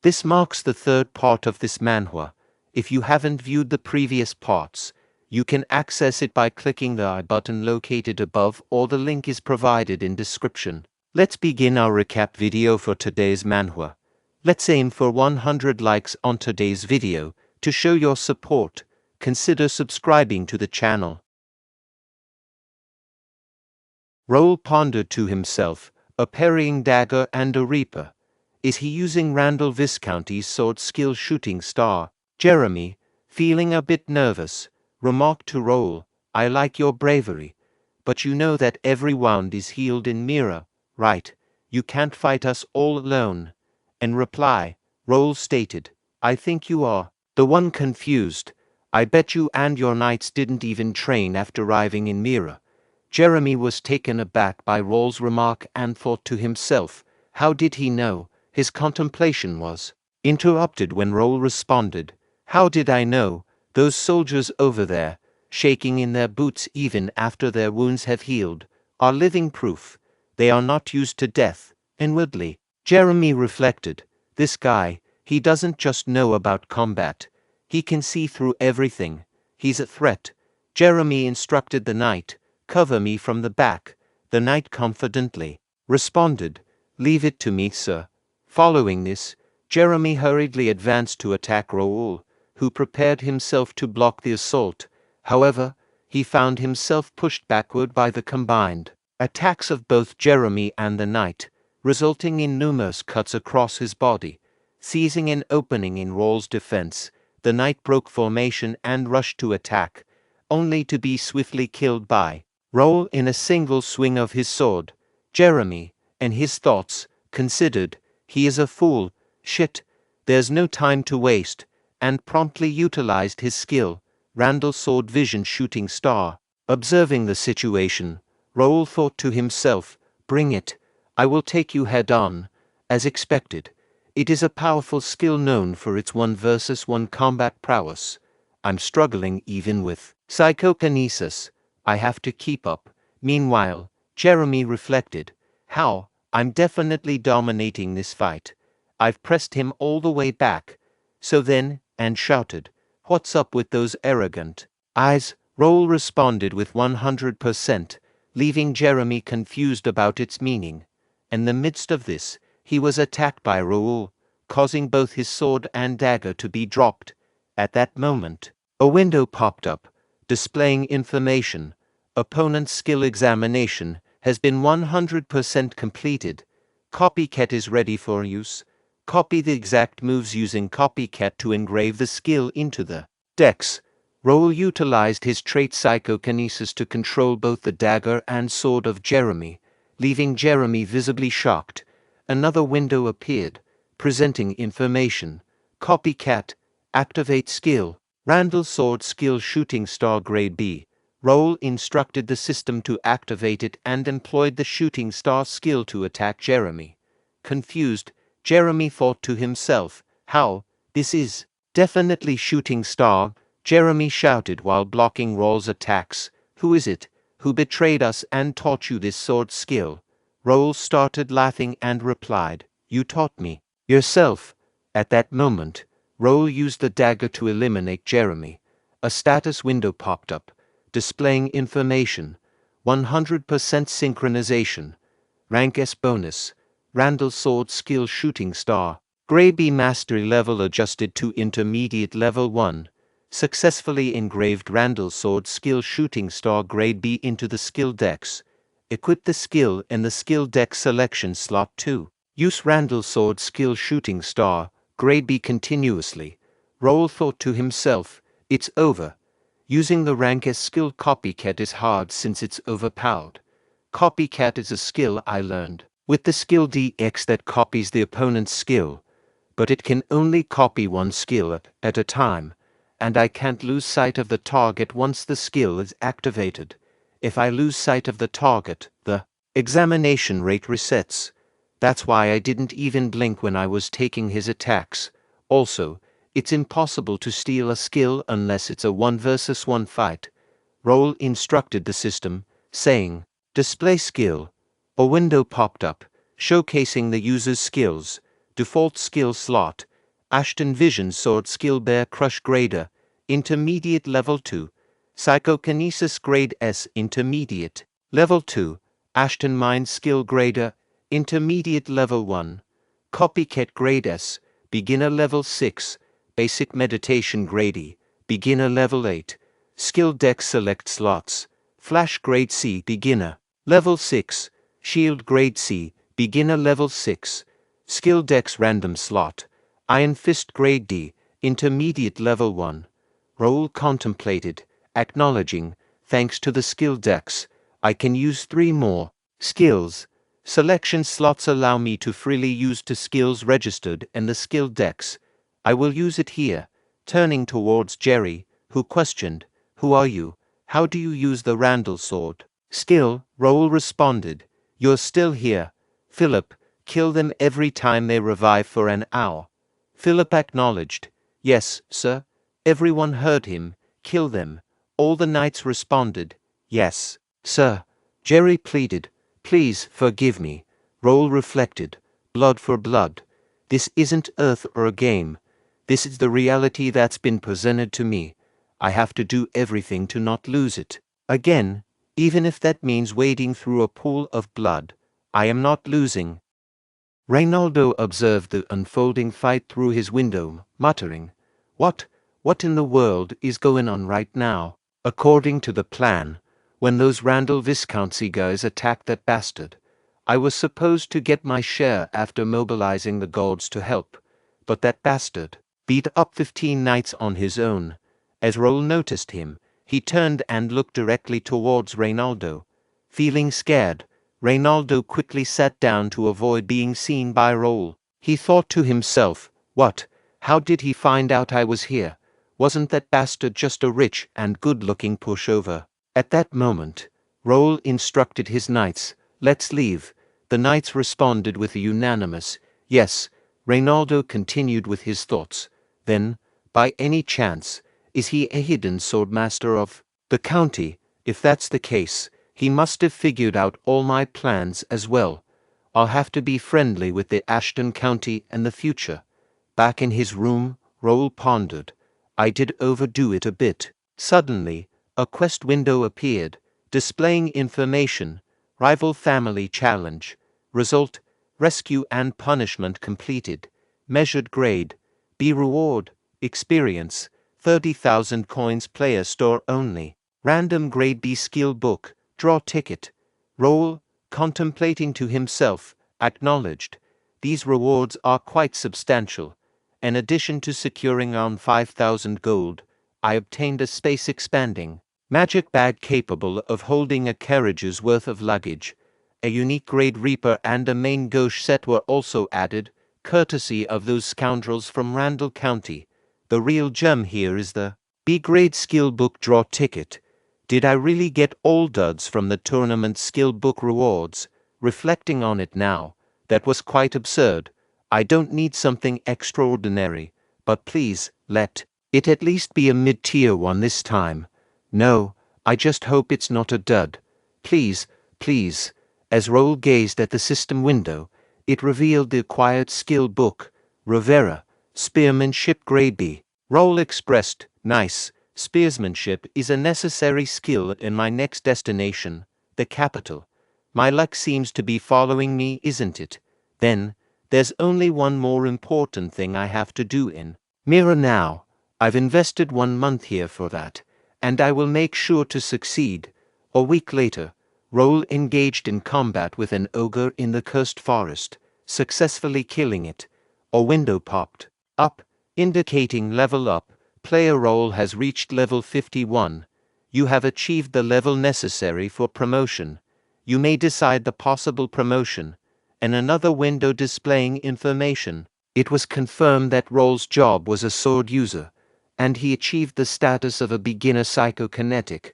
This marks the third part of this manhwa. If you haven't viewed the previous parts, you can access it by clicking the I button located above, or the link is provided in description. Let's begin our recap video for today's manhwa. Let's aim for 100 likes on today's video. To show your support, consider subscribing to the channel. Raul pondered to himself, a parrying dagger and a reaper. Is he using Randall Visconti's sword skill shooting star? Jeremy, feeling a bit nervous, remarked to Raul, I like your bravery, but you know that every wound is healed in mirror, right? You can't fight us all alone. In reply, Raul stated, I think you are the one confused. I bet you and your knights didn't even train after arriving in mirror. Jeremy was taken aback by Raul's remark and thought to himself, how did he know? His contemplation was interrupted when Raul responded, how did I know? Those soldiers over there, shaking in their boots even after their wounds have healed, are living proof. They are not used to death. Inwardly, Jeremy reflected, this guy, he doesn't just know about combat. He can see through everything. He's a threat. Jeremy instructed the knight, cover me from the back. The knight confidently responded, leave it to me, sir. Following this, Jeremy hurriedly advanced to attack Raul, who prepared himself to block the assault. However, he found himself pushed backward by the combined attacks of both Jeremy and the knight, resulting in numerous cuts across his body. Seizing an opening in Raul's defense, the knight broke formation and rushed to attack, only to be swiftly killed by Raul in a single swing of his sword. Jeremy, in his thoughts, considered, he is a fool, shit, there's no time to waste, and promptly utilized his skill, Randall Sword Vision Shooting Star. Observing the situation, Raul thought to himself, bring it, I will take you head on. As expected, it is a powerful skill known for its 1 versus 1 combat prowess. I'm struggling even with psychokinesis. I have to keep up. Meanwhile, Jeremy reflected, how? I'm definitely dominating this fight. I've pressed him all the way back. So then, and shouted, what's up with those arrogant eyes? Raul responded with 100%, leaving Jeremy confused about its meaning. In the midst of this, he was attacked by Raul, causing both his sword and dagger to be dropped. At that moment, a window popped up, displaying information. Opponent's skill examination has been 100% completed. Copycat is ready for use. Copy the exact moves using Copycat to engrave the skill into the decks. Raul utilized his trait psychokinesis to control both the dagger and sword of Jeremy, leaving Jeremy visibly shocked. Another window appeared, presenting information. Copycat, activate skill, Randall Sword Skill Shooting Star Grade B. Raul instructed the system to activate it and employed the shooting star skill to attack Jeremy. Confused, Jeremy thought to himself, how? This is definitely shooting star. Jeremy shouted while blocking Raul's attacks. Who is it? Who betrayed us and taught you this sword skill? Raul started laughing and replied, you taught me yourself. At that moment, Raul used the dagger to eliminate Jeremy. A status window popped up, displaying information, 100% synchronization, rank S bonus, Randall Sword Skill Shooting Star, Grade B Mastery level adjusted to Intermediate level 1, successfully engraved Randall Sword Skill Shooting Star Grade B into the skill decks. Equip the skill in the skill deck selection slot 2. Use Randall Sword Skill Shooting Star Grade B continuously. Raul thought to himself, it's over. Using the rank S skill Copycat is hard since it's overpowered. Copycat is a skill I learned with the skill DX that copies the opponent's skill, but it can only copy one skill at a time, and I can't lose sight of the target once the skill is activated. If I lose sight of the target, the examination rate resets. That's why I didn't even blink when I was taking his attacks. Also, it's impossible to steal a skill unless it's a 1 versus 1 fight. Raul instructed the system, saying, display skill. A window popped up, showcasing the user's skills. Default skill slot, Ashton Vision Sword Skill Bear Crush Grader, Intermediate Level 2. Psychokinesis Grade S Intermediate, Level 2. Ashton Mind Skill Grader, Intermediate Level 1. Copycat Grade S, Beginner Level 6. Basic Meditation Grade E, Beginner Level 8. Skill Deck Select Slots. Flash Grade C Beginner, Level 6. Shield Grade C, Beginner Level 6. Skill Dex Random Slot. Iron Fist Grade D, Intermediate Level 1. Raul contemplated, acknowledging, thanks to the skill dex, I can use 3 more skills. Selection slots allow me to freely use 2 skills registered in the skill dex. I will use it here. Turning towards Jerry, who questioned, Who are you? How do you use the Randall sword? Skill, Raul responded, You're still here. Philip, kill them every time they revive for an hour. Philip acknowledged, Yes, sir. Everyone heard him. Kill them. All the knights responded, Yes, sir. Jerry pleaded, Please forgive me. Raul reflected, Blood for blood. This isn't Earth or a game. This is the reality that's been presented to me. I have to do everything to not lose it. Again, even if that means wading through a pool of blood, I am not losing. Reynaldo observed the unfolding fight through his window, muttering, What in the world is going on right now? According to the plan, when those Randall Viscountcy guys attacked that bastard, I was supposed to get my share after mobilizing the gods to help, but that bastard beat up 15 knights on his own. As Raul noticed him, he turned and looked directly towards Reynaldo. Feeling scared, Reynaldo quickly sat down to avoid being seen by Raul. He thought to himself, How did he find out I was here? Wasn't that bastard just a rich and good-looking pushover? At that moment, Raul instructed his knights, Let's leave. The knights responded with a unanimous, Yes. Reynaldo continued with his thoughts. Then, by any chance, is he a hidden swordmaster of the county? If that's the case, he must have figured out all my plans as well. I'll have to be friendly with the Ashton County in the future. Back in his room, Raul pondered. I did overdo it a bit. Suddenly, a quest window appeared, displaying information. Rival family challenge. Result, rescue and punishment completed. Measured grade. B reward, experience, 30,000 coins player store only. Random grade B skill book, draw ticket. Raul, contemplating to himself, acknowledged. These rewards are quite substantial. In addition to securing around 5,000 gold, I obtained a space-expanding magic bag capable of holding a carriage's worth of luggage. A unique grade Reaper and a main gauche set were also added, courtesy of those scoundrels from Randall County. The real gem here is the B-grade skill book draw ticket. Did I really get all duds from the tournament skill book rewards? Reflecting on it now, that was quite absurd. I don't need something extraordinary, but please, let it at least be a mid-tier one this time. No, I just hope it's not a dud. Please, please. As Raul gazed at the system window, it revealed the acquired skill book, Rivera, Spearmanship Grade B. Raul expressed, Nice, spearsmanship is a necessary skill in my next destination, the capital. My luck seems to be following me, isn't it? Then, there's only one more important thing I have to do in Mira now. I've invested 1 month here for that, and I will make sure to succeed. A week later, Raul engaged in combat with an ogre in the cursed forest, successfully killing it. A window popped up, indicating level up. Player Raul has reached level 51. You have achieved the level necessary for promotion. You may decide the possible promotion. And another window displaying information. It was confirmed that Raul's job was a sword user, and he achieved the status of a beginner psychokinetic.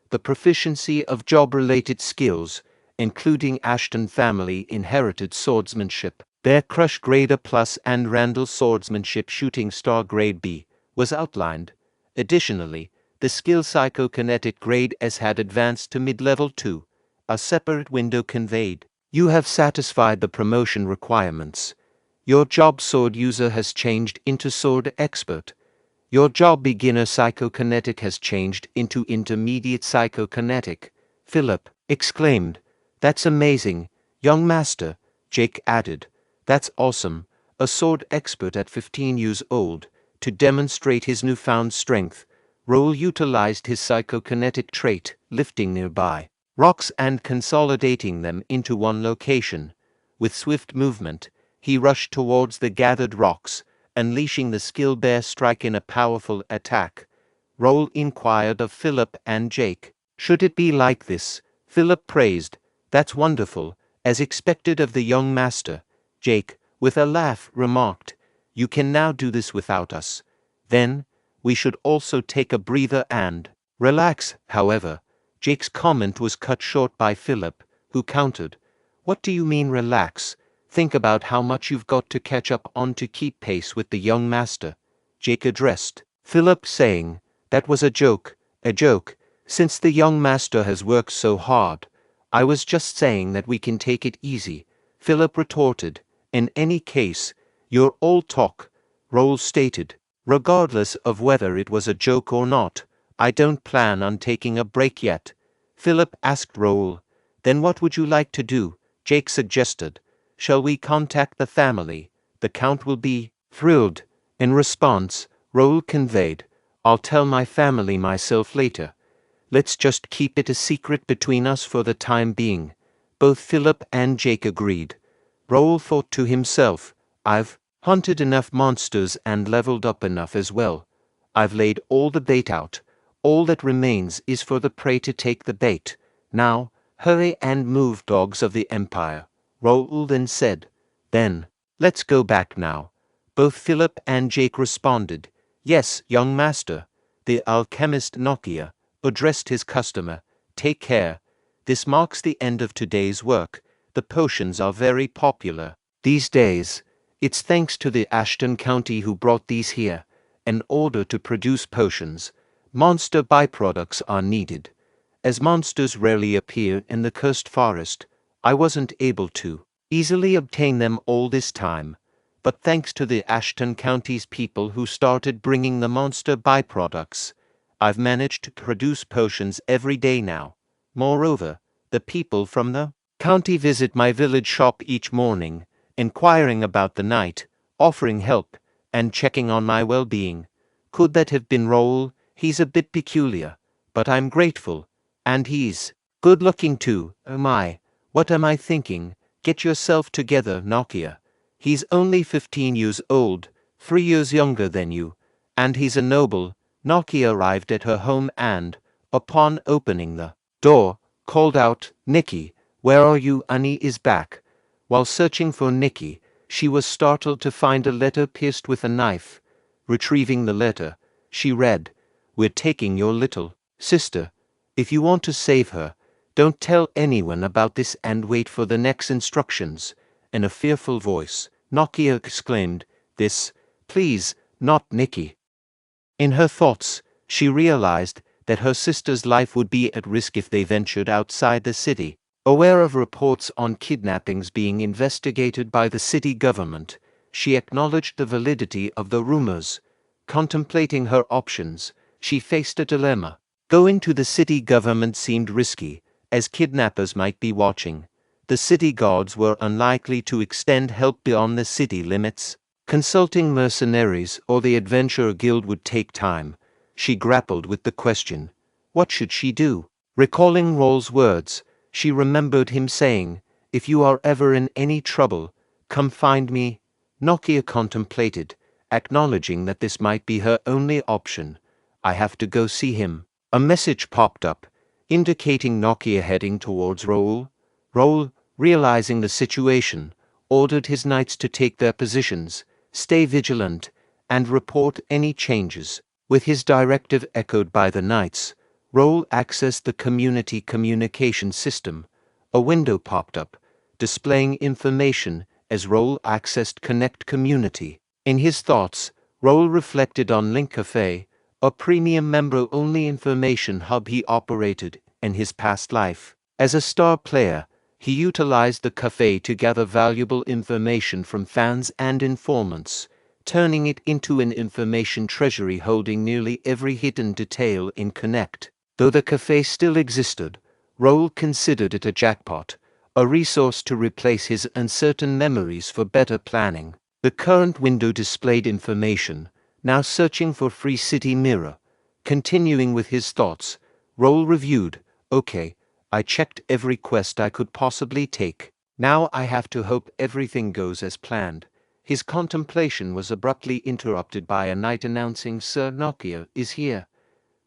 The proficiency of job-related skills, including Ashton family inherited swordsmanship, Bear Crush Grade A Plus and Randall Swordsmanship Shooting Star Grade B, was outlined. Additionally, the skill Psychokinetic Grade S had advanced to mid-level 2. A separate window conveyed. You have satisfied the promotion requirements. Your job sword user has changed into sword expert. Your job beginner psychokinetic has changed into intermediate psychokinetic. Philip exclaimed. That's amazing, young master, Jake added. That's awesome, a sword expert at 15 years old. To demonstrate his newfound strength, Raul utilized his psychokinetic trait, lifting nearby rocks and consolidating them into one location. With swift movement, he rushed towards the gathered rocks, unleashing the skill bear strike in a powerful attack. Raul inquired of Philip and Jake. Should it be like this? Philip praised. That's wonderful, as expected of the young master. Jake, with a laugh, remarked, You can now do this without us. Then, we should also take a breather and relax. However, Jake's comment was cut short by Philip, who countered, What do you mean relax? Think about how much you've got to catch up on to keep pace with the young master. Jake addressed Philip, saying, That was a joke, since the young master has worked so hard. I was just saying that we can take it easy. Philip retorted, In any case, you're all talk, Raul stated. Regardless of whether it was a joke or not, I don't plan on taking a break yet. Philip asked Raul. Then what would you like to do? Jake suggested. Shall we contact the family? The Count will be thrilled. In response, Raul conveyed, I'll tell my family myself later. Let's just keep it a secret between us for the time being. Both Philip and Jake agreed. Raul thought to himself, I've hunted enough monsters and leveled up enough as well. I've laid all the bait out. All that remains is for the prey to take the bait. Now, hurry and move, dogs of the Empire. Raul then said. Then, let's go back now. Both Philip and Jake responded. Yes, young master. The alchemist Nokia addressed his customer. Take care. This marks the end of today's work. The potions are very popular these days. It's thanks to the Ashton County who brought these here. In order to produce potions, monster byproducts are needed. As monsters rarely appear in the cursed forest, I wasn't able to easily obtain them all this time. But thanks to the Ashton County's people who started bringing the monster byproducts, I've managed to produce potions every day now. Moreover, the people from the county visit my village shop each morning, inquiring about the night, offering help, and checking on my well-being. Could that have been Raul? He's a bit peculiar, but I'm grateful. And he's good-looking too. Oh my, what am I thinking? Get yourself together, Nokia. He's only 15 years old, 3 years younger than you, and he's a noble. Nokia arrived at her home and, upon opening the door, called out, Nikki, where are you? Annie is back. While searching for Nikki, she was startled to find a letter pierced with a knife. Retrieving the letter, she read, We're taking your little sister. If you want to save her, don't tell anyone about this and wait for the next instructions. In a fearful voice, Nokia exclaimed, This, please, not Nikki. In her thoughts, she realized that her sister's life would be at risk if they ventured outside the city. Aware of reports on kidnappings being investigated by the city government, she acknowledged the validity of the rumors. Contemplating her options, she faced a dilemma. Going to the city government seemed risky, as kidnappers might be watching. The city guards were unlikely to extend help beyond the city limits. Consulting mercenaries or the adventurer guild would take time. She grappled with the question. What should she do? Recalling Raul's words, she remembered him saying, If you are ever in any trouble, come find me. Nokia contemplated, acknowledging that this might be her only option. I have to go see him. A message popped up, indicating Nokia heading towards Raul. Raul, realizing the situation, ordered his knights to take their positions, stay vigilant, and report any changes. With his directive echoed by the knights, Raul accessed the community communication system. A window popped up, displaying information as Raul accessed Connect Community. In his thoughts, Raul reflected on Link Cafe, a premium member-only information hub he operated in his past life. As a star player, He utilized the cafe to gather valuable information from fans and informants, turning it into an information treasury holding nearly every hidden detail in Connect. Though the cafe still existed, Raul considered it a jackpot, a resource to replace his uncertain memories for better planning. The current window displayed information, now searching for Free City Mirror. Continuing with his thoughts, Raul reviewed, okay, I checked every quest I could possibly take. Now I have to hope everything goes as planned. His contemplation was abruptly interrupted by a knight announcing Sir Nokia is here.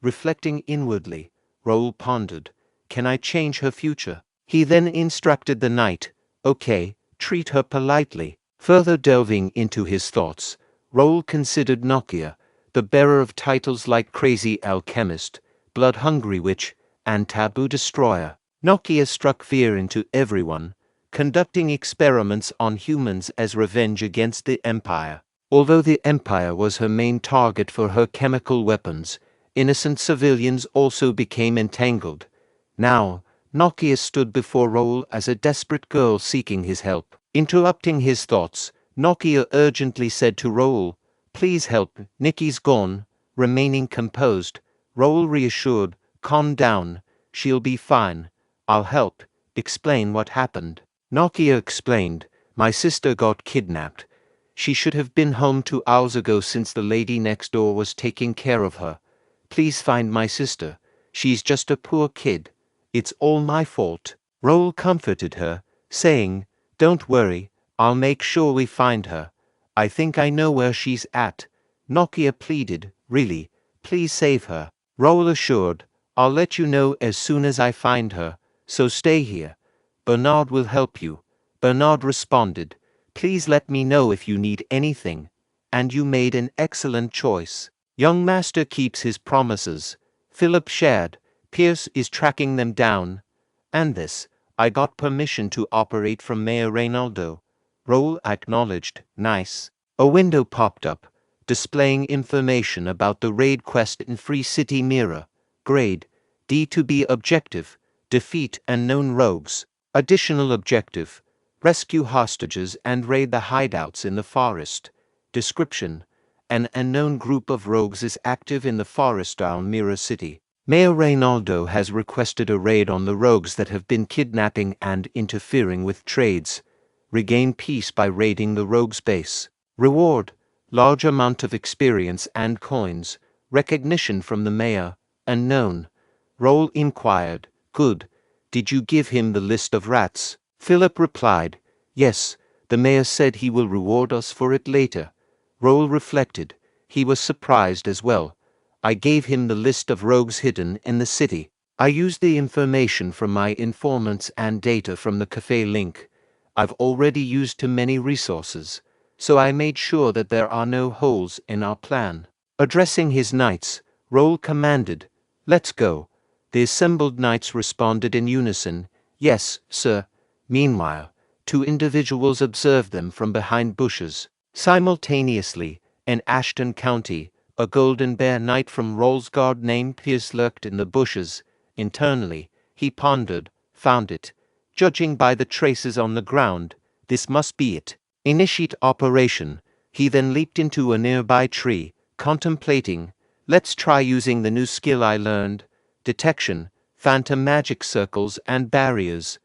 Reflecting inwardly, Raul pondered, can I change her future? He then instructed the knight, okay, treat her politely. Further delving into his thoughts, Raul considered Nokia, the bearer of titles like Crazy Alchemist, Blood-Hungry Witch, and Taboo Destroyer. Nokia struck fear into everyone, conducting experiments on humans as revenge against the Empire. Although the Empire was her main target for her chemical weapons, innocent civilians also became entangled. Now, Nokia stood before Raul as a desperate girl seeking his help. Interrupting his thoughts, Nokia urgently said to Raul, please help, Nikki's gone. Remaining composed, Raul reassured, calm down, she'll be fine. I'll help. Explain what happened. Nokia explained, my sister got kidnapped. She should have been home 2 hours ago since the lady next door was taking care of her. Please find my sister. She's just a poor kid. It's all my fault. Raul comforted her, saying, don't worry, I'll make sure we find her. I think I know where she's at. Nokia pleaded, really, please save her. Raul assured, I'll let you know as soon as I find her, so stay here. Bernard will help you. Bernard responded, please let me know if you need anything. And you made an excellent choice. Young master keeps his promises. Philip shared, Pierce is tracking them down. And this, I got permission to operate from Mayor Reynaldo. Raul acknowledged, nice. A window popped up, displaying information about the raid quest in Free City Mirror. Grade, D to B objective, defeat unknown rogues. Additional objective, rescue hostages and raid the hideouts in the forest. Description, an unknown group of rogues is active in the forest around Mirror City. Mayor Reynaldo has requested a raid on the rogues that have been kidnapping and interfering with trades. Regain peace by raiding the rogues' base. Reward, large amount of experience and coins. Recognition from the mayor, unknown. Raul inquired, good. Did you give him the list of rats? Philip replied, yes, the mayor said he will reward us for it later. Raul reflected, he was surprised as well. I gave him the list of rogues hidden in the city. I used the information from my informants and data from the cafe link. I've already used too many resources, so I made sure that there are no holes in our plan. Addressing his knights, Raul commanded, let's go. The assembled knights responded in unison, yes, sir. Meanwhile, 2 individuals observed them from behind bushes. Simultaneously, in Ashton County, a golden bear knight from Raul's guard named Pierce lurked in the bushes. Internally, he pondered, found it. Judging by the traces on the ground, this must be it. Initiate operation. He then leaped into a nearby tree, contemplating, let's try using the new skill I learned. Detection, phantom magic circles and barriers.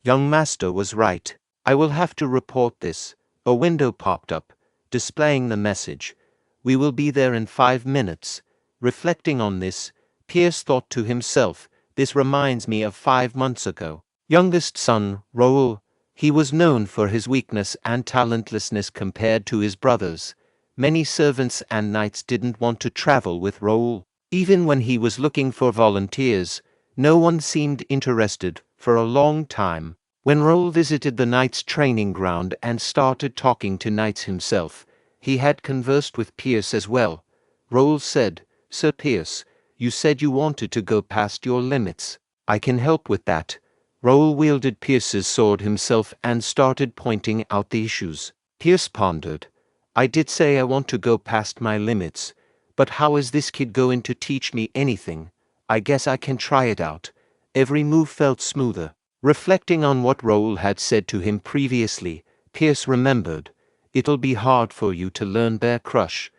Young master was right. I will have to report this. A window popped up, displaying the message. We will be there in 5 minutes. Reflecting on this, Pierce thought to himself, this reminds me of 5 months ago. Youngest son, Raul. He was known for his weakness and talentlessness compared to his brothers. Many servants and knights didn't want to travel with Raul. Even when he was looking for volunteers, no one seemed interested for a long time. When Raul visited the knights' training ground and started talking to knights himself, he had conversed with Pierce as well. Raul said, Sir Pierce, you said you wanted to go past your limits. I can help with that. Raul wielded Pierce's sword himself and started pointing out the issues. Pierce pondered. I did say I want to go past my limits, but how is this kid going to teach me anything? I guess I can try it out. Every move felt smoother. Reflecting on what Raul had said to him previously, Pierce remembered, "It'll be hard for you to learn Bear Crush.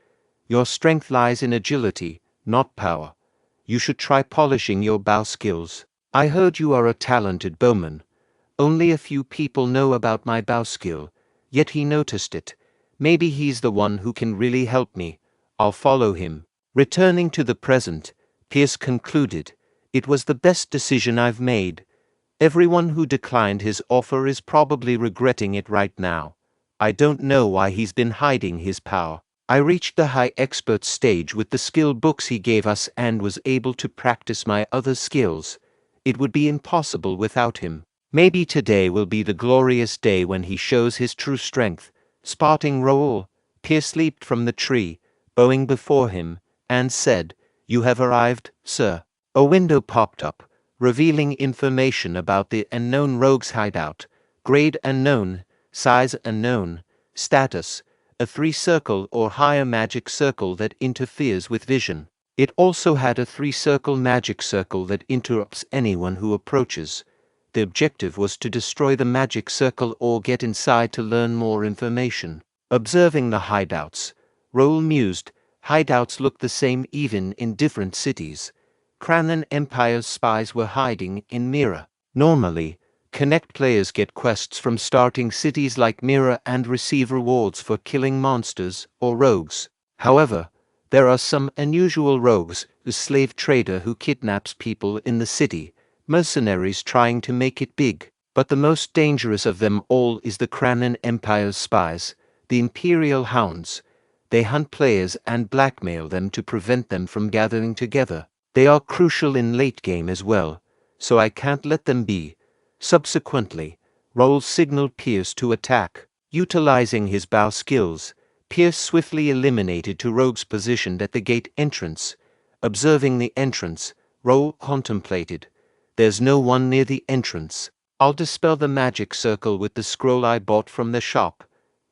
Your strength lies in agility, not power. You should try polishing your bow skills. I heard you are a talented bowman. Only a few people know about my bow skill, yet he noticed it. Maybe he's the one who can really help me. I'll follow him." Returning to the present, Pierce concluded, "It was the best decision I've made. Everyone who declined his offer is probably regretting it right now. I don't know why he's been hiding his power. I reached the high expert stage with the skill books he gave us and was able to practice my other skills. It would be impossible without him. Maybe today will be the glorious day when he shows his true strength." Spotting Raul, Pierce leaped from the tree, bowing before him, and said, "You have arrived, sir." A window popped up, revealing information about the unknown rogue's hideout. Grade unknown, size unknown, status, a 3-circle or higher magic circle that interferes with vision. It also had a 3-circle magic circle that interrupts anyone who approaches. The objective was to destroy the magic circle or get inside to learn more information. Observing the hideouts, Raul mused, hideouts look the same even in different cities. Kranan Empire's spies were hiding in Mira. Normally, Connect players get quests from starting cities like Mira and receive rewards for killing monsters or rogues. However, there are some unusual rogues, the slave trader who kidnaps people in the city, mercenaries trying to make it big. But the most dangerous of them all is the Kranan Empire's spies, the Imperial Hounds. They hunt players and blackmail them to prevent them from gathering together. They are crucial in late game as well, so I can't let them be. Subsequently, Raul signaled Pierce to attack. Utilizing his bow skills, Pierce swiftly eliminated two rogues positioned at the gate entrance. Observing the entrance, Raul contemplated. There's no one near the entrance. I'll dispel the magic circle with the scroll I bought from the shop.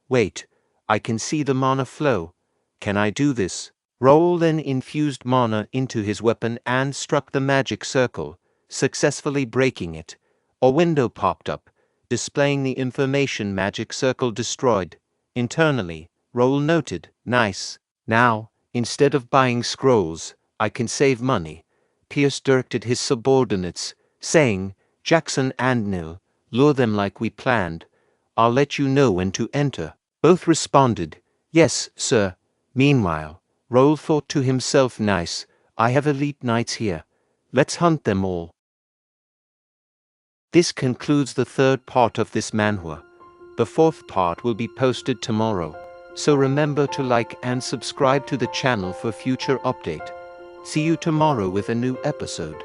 Wait, I can see the mana flow. Can I do this? Raul then infused mana into his weapon and struck the magic circle, successfully breaking it. A window popped up, displaying the information magic circle destroyed. Internally, Raul noted, "Nice. Now, instead of buying scrolls, I can save money." Pierce directed his subordinates, saying, "Jackson and Nil, lure them like we planned. I'll let you know when to enter." Both responded, "Yes, sir." Meanwhile, Raul thought to himself, "Nice, I have elite knights here. Let's hunt them all." This concludes the third part of this manhwa. The fourth part will be posted tomorrow, so remember to like and subscribe to the channel for future update. See you tomorrow with a new episode.